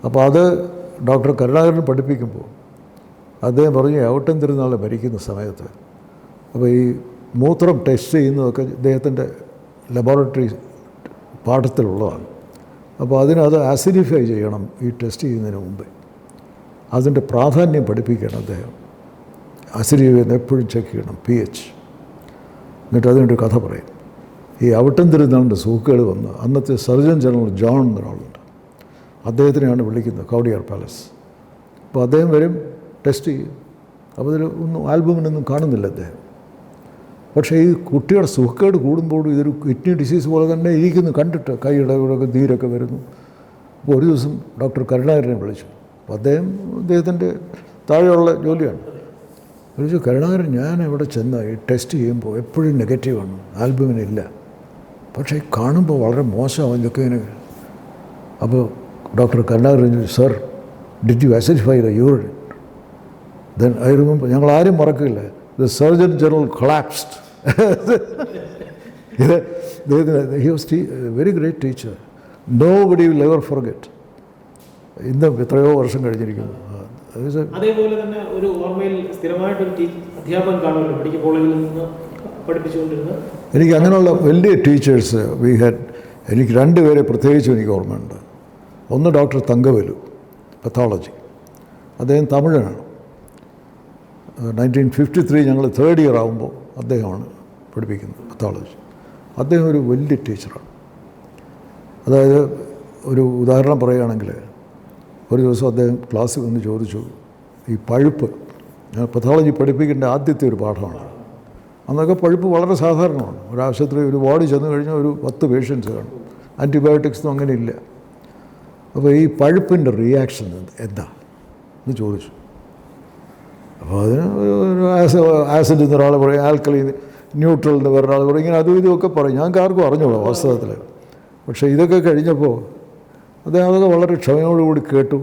അപ്പോൾ അത് ഡോക്ടർ കരുണാകരൻ പഠിപ്പിക്കുമ്പോൾ അദ്ദേഹം പറഞ്ഞു ഔട്ടൻ തിരുനാൾ മരിക്കുന്ന സമയത്ത് അപ്പോൾ ഈ മൂത്രം ടെസ്റ്റ് ചെയ്യുന്നതൊക്കെ ഇദ്ദേഹത്തിൻ്റെ ലബോറട്ടറി പാഠത്തിലുള്ളതാണ്. അപ്പോൾ അതിനത് ആസിഡിഫൈ ചെയ്യണം ഈ ടെസ്റ്റ് ചെയ്യുന്നതിന് മുമ്പേ. അതിൻ്റെ പ്രാധാന്യം പഠിപ്പിക്കണം അദ്ദേഹം. ആസിഡിഫൈ എപ്പോഴും ചെക്ക് ചെയ്യണം, pH. എന്നിട്ട് അതിനൊരു കഥ പറയും. ഈ ഔട്ടൻ തിരുനാളിൻ്റെ സൂക്കേട് വന്ന് അന്നത്തെ സർജൻ ജനറൽ ജോൺ എന്നൊരാളുണ്ട്, അദ്ദേഹത്തിനെയാണ് വിളിക്കുന്നത് കൗഡിയാർ പാലസ്. അപ്പോൾ അദ്ദേഹം വരും, ടെസ്റ്റ് ചെയ്യും. അപ്പോൾ അതിൽ ഒന്നും ആൽബമിനൊന്നും കാണുന്നില്ല അദ്ദേഹം. പക്ഷേ ഈ കുട്ടിയുടെ സുഖക്കേട് കൂടുമ്പോഴും ഇതൊരു കിഡ്നി ഡിസീസ് പോലെ തന്നെ ഇരിക്കുന്നു കണ്ടിട്ട്, കൈയുടെ കൂടെയൊക്കെ നീരൊക്കെ വരുന്നു. അപ്പോൾ ഒരു ദിവസം ഡോക്ടർ കരുണാകരനെ വിളിച്ചു. അപ്പോൾ അദ്ദേഹത്തിൻ്റെ താഴെയുള്ള ജോലിയാണ്. വിളിച്ചു, കരുണാകരൻ, ഞാൻ ഇവിടെ ചെന്ന് ഈ ടെസ്റ്റ് ചെയ്യുമ്പോൾ എപ്പോഴും നെഗറ്റീവാണ്, ആൽബമിനില്ല, പക്ഷേ കാണുമ്പോൾ വളരെ മോശമാണ് ഇതൊക്കെ ഇങ്ങനെ. അപ്പോൾ ഡോക്ടർ കരുണാകരൻ ചോദിച്ചു, sir, did you acidify the urine? Then I remember, ഞങ്ങൾ ആരും മറക്കില്ല, the surgeon general collapsed. He was very great teacher. Nobody will ever forget. ഇന്ന് എത്രയോ വർഷം കഴിഞ്ഞിരിക്കുന്നു. അതേപോലെ തന്നെ ഒരു ഓർമ്മയിൽ സ്ഥിരമായിട്ടൊരു അധ്യാപകൻ കാണുമല്ലോ, മെഡിക്കൽ കോളേജിൽ നിന്ന് പഠിപ്പിച്ചുകൊണ്ടിരുന്നത്. എനിക്ക് അങ്ങനെയുള്ള വലിയ ടീച്ചേഴ്സ് വി ഹാഡ്. എനിക്ക് 2 പേരെ പ്രത്യേകിച്ചും എനിക്ക് ഓർമ്മയുണ്ട്. ഒന്ന് ഡോക്ടർ തങ്കവേലു, പത്തോളജി. അദ്ദേഹം തമിഴനാണ്. 1953 ഞങ്ങൾ 3rd ഇയർ ആകുമ്പോൾ അദ്ദേഹമാണ് പഠിപ്പിക്കുന്നത് പത്തോളജി. അദ്ദേഹം ഒരു വലിയ ടീച്ചറാണ്. അതായത് ഒരു ഉദാഹരണം പറയുകയാണെങ്കിൽ, ഒരു ദിവസം അദ്ദേഹം ക്ലാസ്സിൽ വന്ന് ചോദിച്ചു, ഈ പഴുപ്പ്, ഞാൻ പത്തോളജി പഠിപ്പിക്കേണ്ട ആദ്യത്തെ ഒരു പാഠമാണ്. അന്നൊക്കെ പഴുപ്പ് വളരെ സാധാരണമാണ്. ഒരു ആശുപത്രി, ഒരു വാർഡിൽ ചെന്ന് കഴിഞ്ഞാൽ ഒരു 10 പേഷ്യൻസ് കാണും. ആൻറ്റിബയോട്ടിക്സൊന്നും അങ്ങനെ ഇല്ല. അപ്പോൾ ഈ പഴുപ്പിൻ്റെ റിയാക്ഷൻ എന്താ എന്ന് ചോദിച്ചു. അപ്പോൾ അതിന് ഒരു ആസിഡ് എന്നൊരാൾ പറയും, ആൽക്കലി ന്യൂട്രൽ എന്ന് വേറൊരാൾ പറയും, ഇങ്ങനെ അതും ഇതുമൊക്കെ പറയും. ഞങ്ങൾക്ക് ആർക്കും അറിഞ്ഞോളാം വാസ്തവത്തിൽ. പക്ഷേ ഇതൊക്കെ കഴിഞ്ഞപ്പോൾ അദ്ദേഹം അതൊക്കെ വളരെ ക്ഷമയോടുകൂടി കേട്ടു.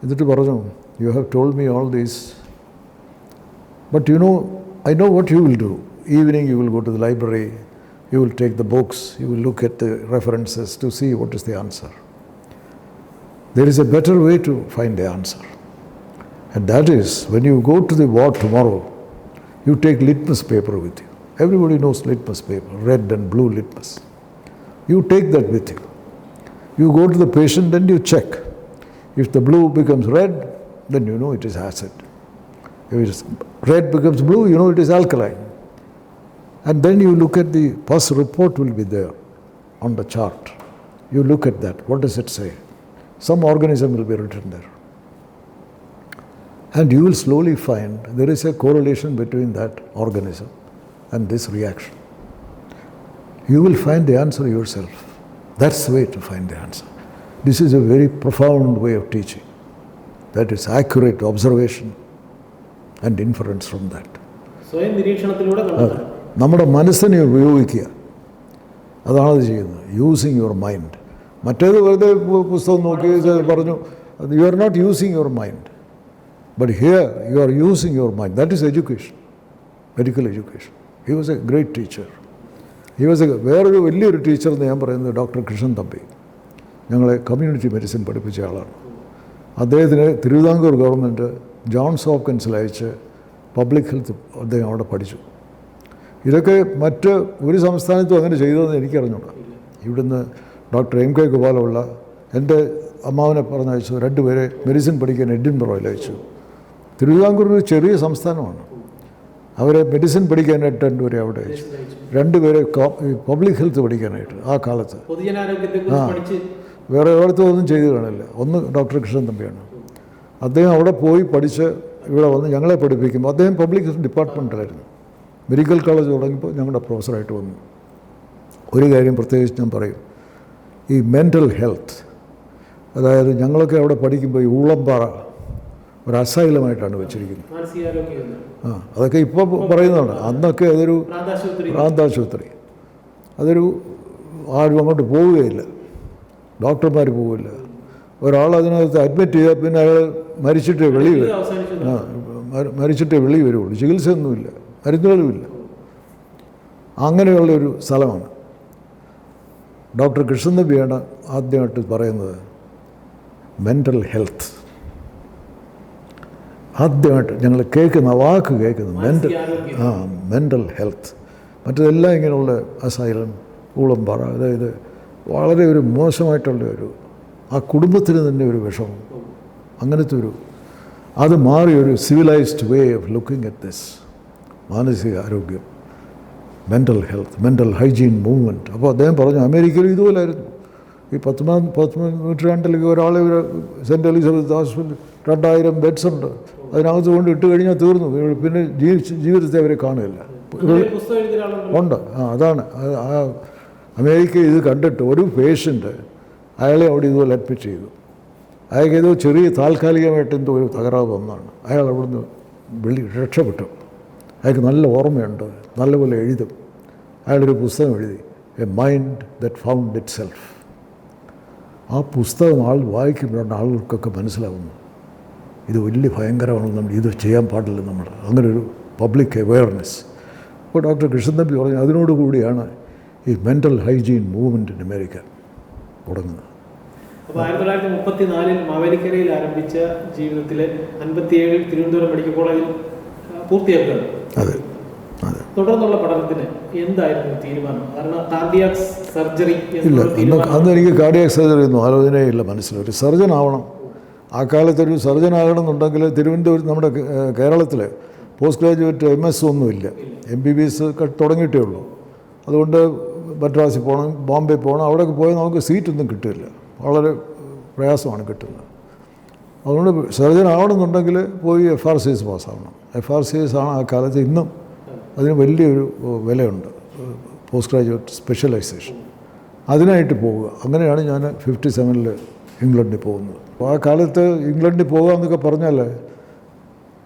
എന്നിട്ട് പറഞ്ഞു, you have told me all these, but you know, I know what you will do. Evening you will go to the library, you will take the books, you will look at the references to see what is the answer. There is a better way to find the answer. And that is, when you go to the ward tomorrow, you take litmus paper with you. Everybody knows litmus paper, red and blue litmus. You take that with you. You go to the patient and you check. If the blue becomes red, then you know it is acid. If red becomes blue, you know it is alkaline. And then you look at the pus report will be there on the chart. You look at that. What does it say? Some organism will be written there. And you will slowly find there is a correlation between that organism and this reaction. You will find the answer yourself. That's the way to find the answer. This is a very profound way of teaching. That is accurate observation and inference from that. സ്വയം നിരീക്ഷണത്തിലൂടെ നമ്മുടെ മനസ്സിനെ ഉപയോഗിക്കുക, അതാണ് അത് ചെയ്യുന്നത്. Using your mind. മറ്റേത് വെറുതെ പുസ്തകം നോക്കി പറഞ്ഞു, you are not using your mind. But here you are using your mind. That is education, medical education. He was a great teacher. He was വേറൊരു വലിയൊരു ടീച്ചർ എന്ന് ഞാൻ പറയുന്നത് ഡോക്ടർ കൃഷ്ണൻ തമ്പി. ഞങ്ങളെ കമ്മ്യൂണിറ്റി മെഡിസിൻ പഠിപ്പിച്ച ആളാണ്. അദ്ദേഹത്തിന് തിരുവിതാംകൂർ ഗവൺമെൻറ് ജോൺസ് ഹോപ്കിൻസിൽ അയച്ച് പബ്ലിക് ഹെൽത്ത് അദ്ദേഹം അവിടെ പഠിച്ചു. ഇതൊക്കെ മറ്റ് ഒരു സംസ്ഥാനത്തും അങ്ങനെ ചെയ്തതെന്ന് എനിക്കറിഞ്ഞൂടാ. ഇവിടുന്ന് ഡോക്ടർ എം കെ ഗോപാലുള്ള എൻ്റെ അമ്മാവനെ പറഞ്ഞയച്ചു. 2 പേരെ മെഡിസിൻ പഠിക്കാൻ എഡിൻബറോയിൽ അയച്ചു. തിരുവിതാംകൂർ ഒരു ചെറിയ സംസ്ഥാനമാണ്. അവരെ മെഡിസിൻ പഠിക്കാനായിട്ട് 2 പേരെ അവിടെ അയച്ചു. 2 പേരെ പബ്ലിക് ഹെൽത്ത് പഠിക്കാനായിട്ട് ആ കാലത്ത്. വേറെ ഒരിടത്തും ഒന്നും ചെയ്തു കാണില്ല. ഒന്ന് ഡോക്ടർ കൃഷ്ണൻ തമ്പിയാണ്. അദ്ദേഹം അവിടെ പോയി പഠിച്ച് ഇവിടെ വന്ന് ഞങ്ങളെ പഠിപ്പിക്കുമ്പോൾ അദ്ദേഹം പബ്ലിക് ഹെൽത്ത് ഡിപ്പാർട്ട്മെൻറ്റിലായിരുന്നു. മെഡിക്കൽ കോളേജ് തുടങ്ങിയപ്പോൾ ഞങ്ങളുടെ പ്രൊഫസറായിട്ട് വന്നു. ഒരു കാര്യം പ്രത്യേകിച്ച് ഞാൻ പറയും, ഈ മെൻ്റൽ ഹെൽത്ത് അതായത് ഞങ്ങളൊക്കെ അവിടെ പഠിക്കുമ്പോൾ ഈ ഊളംപാറ ഒരു അസൈലമായിട്ടാണ് വെച്ചിരിക്കുന്നത്. അതൊക്കെ ഇപ്പോൾ പറയുന്നതാണ്. അന്നൊക്കെ അതൊരു ഭ്രാന്താശുപത്രി. അതൊരു ആരും അങ്ങോട്ട് പോവുകയില്ല, ഡോക്ടർമാർ പോവില്ല. ഒരാൾ അതിനകത്ത് അഡ്മിറ്റ് ചെയ്താൽ പിന്നെ അയാൾ മരിച്ചിട്ടേ വെളിയിൽ വരുള്ളൂ. ചികിത്സയൊന്നുമില്ല, മരുന്നുകളുമില്ല. അങ്ങനെയുള്ളൊരു സ്ഥലമാണ്. ഡോക്ടർ കൃഷ്ണൻ നമ്പിയാണ് ആദ്യമായിട്ട് പറയുന്നത് മെൻ്റൽ ഹെൽത്ത്. ആദ്യമായിട്ട് ഞങ്ങൾ കേൾക്കുന്ന വാക്ക് കേൾക്കുന്നത് മെൻ്റൽ ഹെൽത്ത്. മറ്റതെല്ലാം ഇങ്ങനെയുള്ള അസൈലം, ഊളംപാറ, അതായത് വളരെ ഒരു മോശമായിട്ടുള്ള ആ കുടുംബത്തിന് തന്നെ ഒരു വിഷമം. അങ്ങനത്തെ അത് മാറി ഒരു civilised way of looking at this. മാനസിക ആരോഗ്യം, mental health, mental hygiene movement. അപ്പോൾ അദ്ദേഹം പറഞ്ഞു അമേരിക്കയിൽ ഇതുപോലായിരുന്നു. ഈ 19ാം നൂറ്റാണ്ടിലേക്ക് ഒരാളെ സെൻറ്റ് എലിസബത്ത് ഹോസ്പിറ്റൽ 2000 ബെഡ്സ് ഉണ്ട്. അതിനകത്ത് കൊണ്ട് ഇട്ട് കഴിഞ്ഞാൽ തീർന്നു. പിന്നെ ജീവിതത്തെ അവരെ കാണുകയില്ല. ഉണ്ട്. അതാണ് അമേരിക്ക ഇത് കണ്ടിട്ട് ഒരു പേഷ്യൻ്റ് അയാളെ അവിടെ ഇതുപോലെ അഡ്മിറ്റ് ചെയ്തു. അയാൾക്ക് ഏതോ ചെറിയ താൽക്കാലികമായിട്ട് എന്തോ ഒരു തകരാറ് വന്നതാണ്. അയാൾ അവിടുന്ന് രക്ഷപ്പെട്ടു. അയാൾക്ക് നല്ല ഓർമ്മയുണ്ട്, നല്ലപോലെ എഴുതും. അയാളൊരു പുസ്തകം എഴുതി, A mind that found it self. ആ പുസ്തകം വായിക്കുമ്പോഴാണ് ആളുകൾക്കൊക്കെ മനസ്സിലാവുന്നു ഇത് വലിയ ഭയങ്കരമാണ്, നമ്മൾ ഇത് ചെയ്യാൻ പാടില്ല, നമ്മൾ അങ്ങനൊരു പബ്ലിക് അവെയർനെസ്. അപ്പോൾ ഡോക്ടർ കൃഷ്ണൻ നമ്പി പറഞ്ഞു അതിനോടുകൂടിയാണ് ഈ mental hygiene movement in America തുടങ്ങുന്നത്. അപ്പോൾ 1934 മാവേലിക്കരയിൽ ആരംഭിച്ച ജീവിതത്തിൽ 57 തിരുവനന്തപുരം മെഡിക്കൽ കോളേജിൽ പൂർത്തിയാക്കുകയാണ്. അതെ. തുടർന്നുള്ള പഠനത്തിന് എന്തായിരുന്നു തീരുമാനം? കാരണം കാർഡിയാക് സർജറി ഇല്ല, അന്ന് എനിക്ക് കാർഡിയാക് സർജറി ഒന്നും ആലോചനയില്ല മനസ്സിൽ. ഒരു സർജൻ ആവണം. ആ കാലത്തൊരു സർജൻ ആകണമെന്നുണ്ടെങ്കിൽ തിരുവനന്തപുരം നമ്മുടെ കേരളത്തിൽ പോസ്റ്റ് ഗ്രാജുവേറ്റ് MS ഒന്നുമില്ല. MBBS തുടങ്ങിയിട്ടേ ഉള്ളൂ. അതുകൊണ്ട് മദ്രാസിൽ പോകണം, ബോംബെ പോകണം. അവിടെയൊക്കെ പോയാൽ നമുക്ക് സീറ്റൊന്നും കിട്ടില്ല, വളരെ പ്രയാസമാണ് കിട്ടുന്നത്. അതുകൊണ്ട് സർജൻ ആവണമെന്നുണ്ടെങ്കിൽ പോയി FRCS പാസ്സാവണം. FRCS ആണ് ആ കാലത്ത്. ഇന്നും അതിന് വലിയൊരു വിലയുണ്ട്, പോസ്റ്റ് ഗ്രാജുവേറ്റ് സ്പെഷ്യലൈസേഷൻ. അതിനായിട്ട് പോവുക. അങ്ങനെയാണ് ഞാൻ 57 ഇംഗ്ലണ്ടിൽ പോകുന്നത്. അപ്പോൾ ആ കാലത്ത് ഇംഗ്ലണ്ടിൽ പോകുക എന്നൊക്കെ പറഞ്ഞാൽ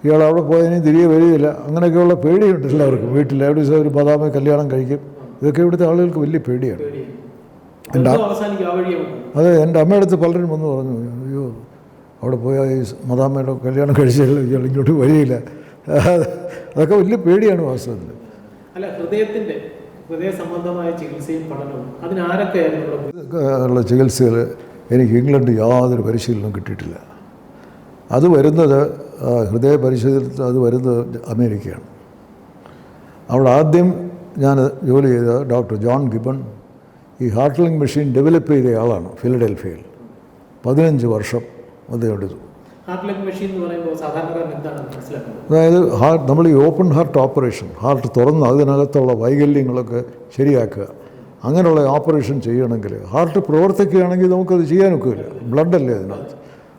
ഇയാൾ അവിടെ പോയതിനും തിരികെ വരികയില്ല, അങ്ങനെയൊക്കെയുള്ള പേടിയുണ്ട് എല്ലാവർക്കും. വീട്ടിൽ എവിടെ ഒരു ബദാമ കല്യാണം കഴിക്കും. ഇതൊക്കെ ഇവിടുത്തെ ആളുകൾക്ക് വലിയ പേടിയാണ്. അതെ, എൻ്റെ അമ്മയുടെ അടുത്ത് പലരും വന്ന് പറഞ്ഞു, അയ്യോ അവിടെ പോയാൽ ഈ മദാമയുടെ കല്യാണം കഴിച്ചാൽ ഇയാൾ ഇങ്ങോട്ട് വരികയില്ല. അതൊക്കെ വലിയ പേടിയാണ് വാസ്തവത്തിൽ. അല്ല, ഹൃദയ സംബന്ധമായ ചികിത്സയും പഠനവും അതിനാരൊക്കെയായിരുന്നു ചികിത്സകൾ എനിക്ക് ഇംഗ്ലണ്ടിൽ യാതൊരു പരിശീലനവും കിട്ടിയിട്ടില്ല. അത് വരുന്നത് ഹൃദയ പരിശീലനത്തിൽ അത് വരുന്നത് അമേരിക്കയാണ്. അവിടെ ആദ്യം ഞാൻ ജോലി ചെയ്ത ഡോക്ടർ ജോൺ ഗിബൺ ഈ ഹാർട്ട് ലങ് മെഷീൻ ഡെവലപ്പ് ചെയ്ത ആളാണ് ഫിലഡൽഫിയയിൽ. 15 വർഷം അദ്ദേഹം എടുത്തു. അതായത് നമ്മൾ ഈ ഓപ്പൺ ഹാർട്ട് ഓപ്പറേഷൻ, ഹാർട്ട് തുറന്ന് അതിനകത്തുള്ള വൈകല്യങ്ങളൊക്കെ ശരിയാക്കുക, അങ്ങനെയുള്ള ഓപ്പറേഷൻ ചെയ്യണമെങ്കിൽ ഹാർട്ട് പ്രവർത്തിക്കുകയാണെങ്കിൽ നമുക്കത് ചെയ്യാനൊക്കില്ല, ബ്ലഡല്ലേ അതിനകത്ത്.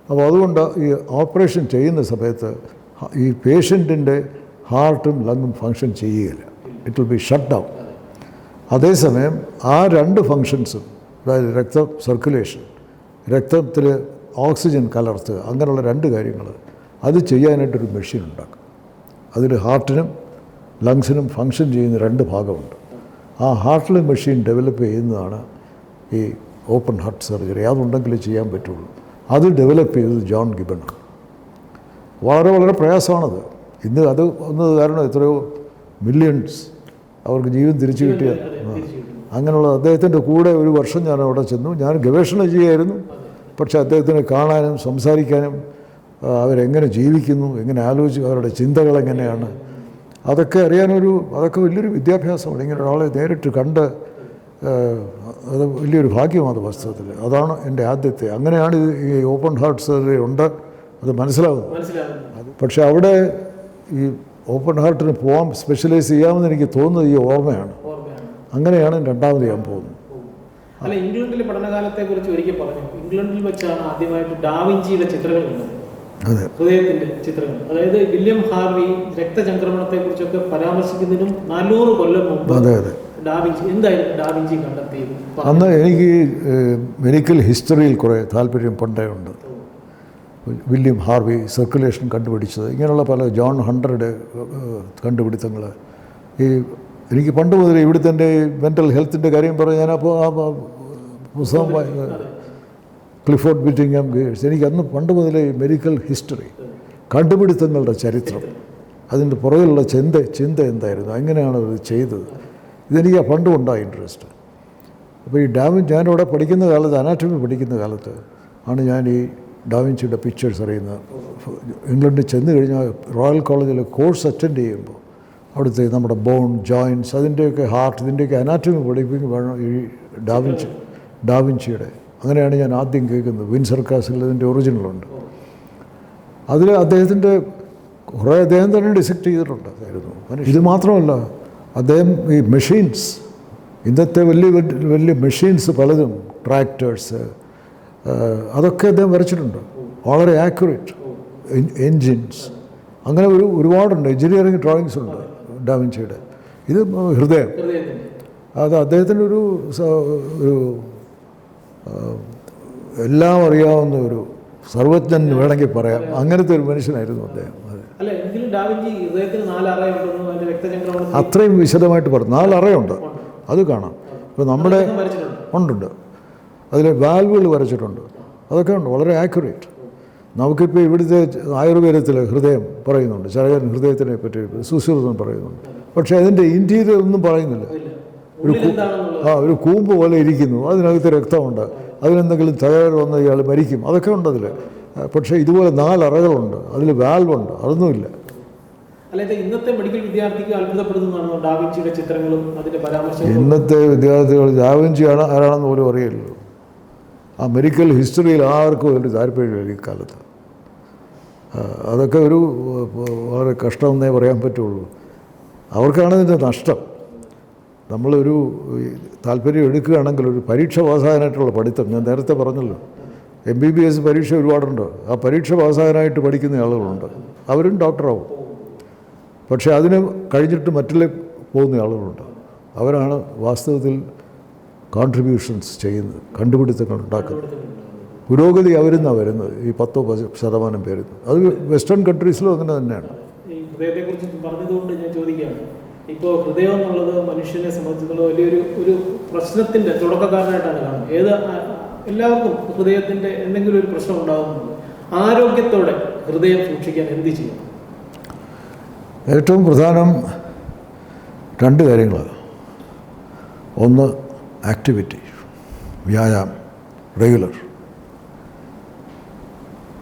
അപ്പോൾ അതുകൊണ്ട് ഈ ഓപ്പറേഷൻ ചെയ്യുന്ന സമയത്ത് ഈ പേഷ്യൻറ്റിൻ്റെ ഹാർട്ടും ലങ്ങും ഫങ്ഷൻ ചെയ്യുകയില്ല. It will be shut down. അതേസമയം ആ 2 ഫങ്ഷൻസും, അതായത് രക്ത സർക്കുലേഷൻ, രക്തത്തിൽ ഓക്സിജൻ കലർത്തുക, അങ്ങനെയുള്ള 2 കാര്യങ്ങൾ അത് ചെയ്യാനായിട്ടൊരു മെഷീൻ ഉണ്ടാക്കും. അതിൽ ഹാർട്ടിനും ലങ്സിനും ഫങ്ഷൻ ചെയ്യുന്ന 2 ഭാഗമുണ്ട്. ആ ഹാർട്ട് ലങ് മെഷീൻ ഡെവലപ്പ് ചെയ്യുന്നതാണ് ഈ ഓപ്പൺ ഹാർട്ട് സർജറി. അതുണ്ടെങ്കിലേ ചെയ്യാൻ പറ്റുള്ളൂ. അത് ഡെവലപ്പ് ചെയ്തത് ജോൺ ഗിബണാണ്. വളരെ പ്രയാസമാണത്. ഇന്ന് അത് വന്നത് കാരണം എത്രയോ മില്യൺസ് അവർക്ക് ജീവൻ തിരിച്ചു കിട്ടിയ അങ്ങനെയുള്ള അദ്ദേഹത്തിൻ്റെ കൂടെ ഒരു വർഷം ഞാൻ അവിടെ ചെന്നു. ഞാൻ ഗവേഷണം ചെയ്യുമായിരുന്നു. പക്ഷേ അദ്ദേഹത്തിനെ കാണാനും സംസാരിക്കാനും അവരെങ്ങനെ ജീവിക്കുന്നു, എങ്ങനെ ആലോചിച്ചു, അവരുടെ ചിന്തകൾ എങ്ങനെയാണ്, അതൊക്കെ അതൊക്കെ വലിയൊരു വിദ്യാഭ്യാസമാണ്. ഇങ്ങനെ ഒരാളെ നേരിട്ട് കണ്ട് അത് വലിയൊരു ഭാഗ്യമാണ് വാസ്തവത്തിൽ. അതാണ് എൻ്റെ ആദ്യത്തെ. അങ്ങനെയാണ് ഈ ഓപ്പൺ ഹാർട്ട് സർജറി ഉണ്ട് അത് മനസ്സിലാവുന്നത്. പക്ഷെ അവിടെ ഈ ഓപ്പൺ ഹാർട്ടിന് പോകാൻ സ്പെഷ്യലൈസ് ചെയ്യാമെന്ന് എനിക്ക് തോന്നുന്നത് ഈ ഓർമ്മയാണ്. അങ്ങനെയാണ് രണ്ടാമത് ഞാൻ പോകുന്നത്. അല്ല, ഇംഗ്ലണ്ടിലെ പഠനകാലത്തെ കുറിച്ച് ഒരിക്കൽ പറഞ്ഞു. ഇംഗ്ലണ്ടിൽ വെച്ചാണ് ആദ്യമായിട്ട് ഡാവിഞ്ചിയുടെ ചിത്രങ്ങൾ കണ്ടത്. അതെ, ഹൃദയത്തിന്റെ ചിത്രങ്ങൾ. അതായത് വില്യം ഹാർവി രക്തചംക്രമണത്തെ കുറിച്ചൊക്കെ പരാമർശിക്കുന്നതിനും 400 കൊല്ലം മുമ്പ് ഡാവിഞ്ചി എന്തായിരുന്നു ഡാവിഞ്ചി കണ്ടെത്തിയത്? അന്ന് എനിക്ക് മെഡിക്കൽ ഹിസ്റ്ററിയിൽ കുറേ താല്പര്യം പണ്ടേ ഉണ്ട്. വില്യം ഹാർവി സർക്കുലേഷൻ കണ്ടുപിടിച്ചത്, ഇങ്ങനെയുള്ള പല ജോൺ ഹണ്ടറുടെ കണ്ടുപിടുത്തങ്ങൾ. എനിക്ക് പണ്ട് മുതൽ ഇവിടുത്തെ എൻ്റെ മെൻ്റൽ ഹെൽത്തിൻ്റെ കാര്യം പറഞ്ഞ് ഞാനപ്പോൾ ആ പുസ്തകം ക്ലിഫോർഡ് വിറ്റിംഗം ഗേഴ്സ്, എനിക്ക് അന്ന് പണ്ട് മുതലേ മെഡിക്കൽ ഹിസ്റ്ററി, കണ്ടുപിടുത്തങ്ങളുടെ ചരിത്രം, അതിൻ്റെ പുറകിലുള്ള ചിന്ത എന്തായിരുന്നു, എങ്ങനെയാണ് അത് ചെയ്തത്, ഇതെനിക്ക് പണ്ടും ഉണ്ടായി ഇൻട്രസ്റ്റ്. അപ്പോൾ ഈ ഞാനിവിടെ പഠിക്കുന്ന കാലത്ത്, അനാറ്റമി പഠിക്കുന്ന കാലത്ത് ആണ് ഞാൻ ഈ ഡാവിഞ്ചിയുടെ പിക്ചേഴ്സ് അറിയുന്നത്. ഇംഗ്ലണ്ടിൽ ചെന്ന് കഴിഞ്ഞാൽ റോയൽ കോളേജിൽ കോഴ്സ് അറ്റൻഡ് ചെയ്യുമ്പോൾ അവിടുത്തെ നമ്മുടെ ബോൺ, ജോയിൻറ്റ്സ്, അതിൻ്റെയൊക്കെ ഹാർട്ട്, ഇതിൻ്റെയൊക്കെ അനാറ്റമി പഠിപ്പിക്കും വേണം ഈ ഡാവിഞ്ചിയുടെ. അങ്ങനെയാണ് ഞാൻ ആദ്യം കേൾക്കുന്നത്. വിൻസർ കാസിൽ ഇതിൻ്റെ ഒറിജിനലുണ്ട്. അതിൽ അദ്ദേഹത്തിൻ്റെ കുറേ അദ്ദേഹം തന്നെ ഡിസെക്റ്റ് ചെയ്തിട്ടുണ്ടായിരുന്നു. ഇത് മാത്രമല്ല, അദ്ദേഹം ഈ മെഷീൻസ്, ഇന്നത്തെ വലിയ മെഷീൻസ് പലതും, ട്രാക്ടേഴ്സ്, അതൊക്കെ അദ്ദേഹം വരച്ചിട്ടുണ്ട്. വളരെ ആക്യുറേറ്റ് എൻജിൻസ്, അങ്ങനെ ഒരുപാടുണ്ട്. എഞ്ചിനീയറിംഗ് ഡ്രോയിങ്സ് ഉണ്ട് ഡാവിഞ്ചിയുടെ. ഇത് ഹൃദയം, അത് അദ്ദേഹത്തിൻ്റെ ഒരു എല്ലാം അറിയാവുന്ന ഒരു സർവജ്ഞൻ വേണമെങ്കിൽ പറയാം. അങ്ങനത്തെ ഒരു മനുഷ്യനായിരുന്നു അദ്ദേഹം. അത്രയും വിശദമായിട്ട് പറഞ്ഞു. 4 അറയുണ്ട്, അത് കാണാം. ഇപ്പോൾ നമ്മുടെ ഉണ്ട്, അതിൽ വാൽവുകൾ വരച്ചിട്ടുണ്ട്, അതൊക്കെ ഉണ്ട്, വളരെ ആക്യുറേറ്റ്. നമുക്കിപ്പോൾ ഇവിടുത്തെ ആയുർവേദത്തിൽ ഹൃദയം പറയുന്നുണ്ട്, ചരകൻ ഹൃദയത്തിനെ പറ്റി സുശ്രുതം പറയുന്നുണ്ട്. പക്ഷേ അതിൻ്റെ ഇൻറ്റീരിയർ ഒന്നും പറയുന്നില്ല. ഒരു കൂമ്പ് പോലെ ഇരിക്കുന്നു, അതിനകത്ത് രക്തമുണ്ട്, അതിനെന്തെങ്കിലും തകരാറ് വന്ന് ഇയാൾ മരിക്കും, അതൊക്കെ ഉണ്ട് അതിൽ. പക്ഷേ ഇതുപോലെ 4 അറകളുണ്ട്, അതിൽ വാൽവുണ്ട്, അതൊന്നുമില്ല. ഇന്നത്തെ മെഡിക്കൽ വിദ്യാർത്ഥികൾ അത്ഭുതപ്പെടുന്നതാണോ ഡാവിഞ്ചിയുടെ ചിത്രങ്ങളും അതിൻ്റെ പരാമർശവും? ഇന്നത്തെ വിദ്യാർത്ഥികൾ ഡാവിഞ്ചി ആരാണെന്ന് പോലും അറിയില്ലല്ലോ. ആ മെഡിക്കൽ ഹിസ്റ്ററിയിൽ ആർക്കും ഒരു താല്പര്യമില്ല ഈ കാലത്ത്. അതൊക്കെ ഒരു വളരെ കഷ്ടമെന്നേ പറയാൻ പറ്റുള്ളൂ. അവർക്കാണ് ഇതിൻ്റെ നഷ്ടം. നമ്മളൊരു താല്പര്യം എടുക്കുകയാണെങ്കിൽ ഒരു പരീക്ഷ പാസ്സാകാനായിട്ടുള്ള പഠിത്തം, ഞാൻ നേരത്തെ പറഞ്ഞല്ലോ, MBBS പരീക്ഷ ഒരുപാടുണ്ട്. ആ പരീക്ഷ പാസ്സാകാനായിട്ട് പഠിക്കുന്ന ആളുകളുണ്ട്, അവരും ഡോക്ടറാവും. പക്ഷേ അതിന് കഴിഞ്ഞിട്ട് മറ്റുള്ള പോകുന്ന ആളുകളുണ്ട്. അവരാണ് വാസ്തവത്തിൽ കോൺട്രിബ്യൂഷൻസ് ചെയ്യുന്നത്, കണ്ടുപിടുത്തങ്ങൾ ഉണ്ടാക്കുന്നത്. പുരോഗതി അവരുന്നാണ് വരുന്നത്, ഈ 10% പേര്. അത് വെസ്റ്റേൺ കൺട്രീസിലും അങ്ങനെ തന്നെയാണ്. ഈ ഹൃദയത്തെക്കുറിച്ച് പറഞ്ഞതുകൊണ്ട് ഞാൻ ചോദിക്കുകയാണ്, ഇപ്പോൾ ഹൃദയം എന്നുള്ളത് മനുഷ്യനെ സംബന്ധിച്ചിടത്തോളം വലിയൊരു പ്രശ്നത്തിൻ്റെ തുടക്കക്കാരനായിട്ടാണ് കാണുന്നത്. എല്ലാവർക്കും ഹൃദയത്തിൻ്റെ എന്തെങ്കിലും ഒരു പ്രശ്നം ഉണ്ടാകുന്നുണ്ട്. ആരോഗ്യത്തോടെ ഹൃദയം സൂക്ഷിക്കാൻ എന്ത് ചെയ്യണം? ഏറ്റവും പ്രധാനം 2 കാര്യങ്ങളാണ്. ഒന്ന് ആക്ടിവിറ്റി, വ്യായാമം, റെഗുലർ.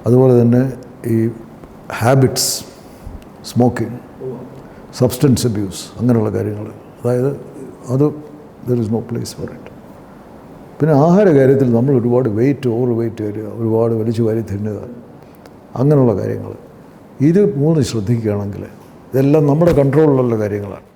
അതുപോലെ തന്നെ ഈ ഹാബിറ്റ്സ്, സ്മോക്കിംഗ്, സബ്സ്റ്റൻസ് അബ്യൂസ്, അങ്ങനെയുള്ള കാര്യങ്ങൾ. അതായത് അത് there is no place for it. പിന്നെ ആഹാര കാര്യത്തിൽ നമ്മൾ ഒരുപാട് ഓവർ വെയിറ്റ് വരിക, ഒരുപാട് വലിച്ചു വാരി തിന്നുക, അങ്ങനെയുള്ള കാര്യങ്ങൾ. ഇത് 3 ശ്രദ്ധിക്കുകയാണെങ്കിൽ ഇതെല്ലാം നമ്മുടെ കൺട്രോളിലുള്ള കാര്യങ്ങളാണ്.